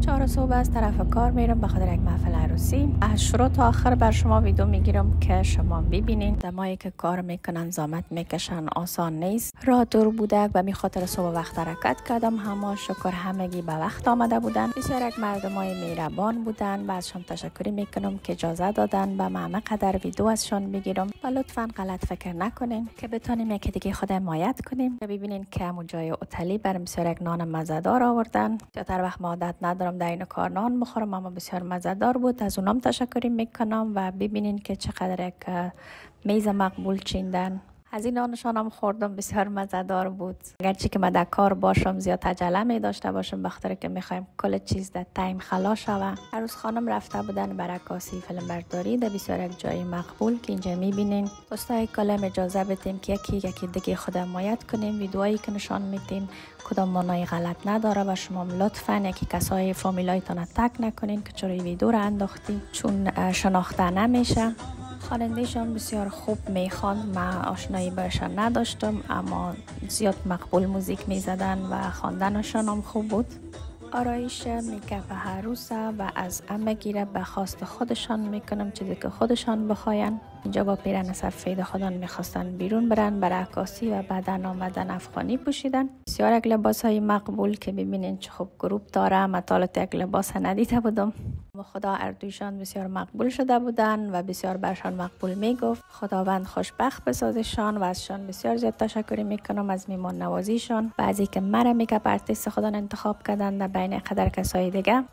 4 صبح از طرف کار میرم به خاطر یک محفل عروسی. از شروع تا آخر بر شما ویدیو میگیرم که شما ببینین. دمایی که کار میکنن زحمت میکشن، آسان نیست. راه دور بوده و می خاطر صبح وقت حرکت کردم. همه شکر همگی به وقت آمده بودن. بسیار یک مردمای مهربان بودن و ازشان تشکر میکنم که اجازه دادن به همه قدر ویدیو ازشان بگیرم. و لطفا غلط فکر نکنین که بتونیم یکی دیگه خود حمایت کنیم. ببینین که همون جای هتلی برام بسیار یک نان مزه‌دار آوردن. زیادتر وقت عادت ندارم در این کار نان بخورم، اما بسیار مزه‌دار بود. از اونام تشکر میکنم و ببینین که چقدر یک میز مقبول چیندن. از این نانشان هم خوردم، بسیار مزه‌دار بود. اگرچه که من در کار باشم زیاد عجله می داشته باشم، بخاطر که میخوایم کل چیز در تایم خلاص شود. عروس خانم رفته بودن برای عکاسی فیلم برداری در بسیار یک جای مقبول که اینجا میبینین. دوستای کلم اجازه بدیم که یکی دیگه خود حمایت کنیم. ویدئویی که نشان میدیم کدام مانای غلط نداره و شما لطفاً یکی کسای فامیلایتان تگ نکنین که چرا ویدیو رو انداختیم، چون شناخته نمیشه. خواننده‌شان بسیار خوب میخواند. من آشنایی برشان نداشتم، اما زیاد مقبول موزیک میزدن و خواندنشان هم خوب بود. آرایش میکاپ عروسه و از همه گیره به خواست خودشان میکنم، چیزی که خودشان بخواین. اینجا با پیرن سفید خودان میخواستن بیرون برن برای عکاسی و بعدن آمدن افغانی پوشیدن. بسیار یک لباس های مقبول که ببینین چه خوب گروپ داره. مطالت یک لباس ندیده بودم. خدا اردویشان بسیار مقبول شده بودن و بسیار برشان مقبول میگفت. خداوند خوشبخت بسازشان و ازشان بسیار زیاد تشکر میکنم از میمان نوازیشان. بعضی که مرا میکاپ آرتیست خودان انتخاب کردن در بین قدر کسای دیگه.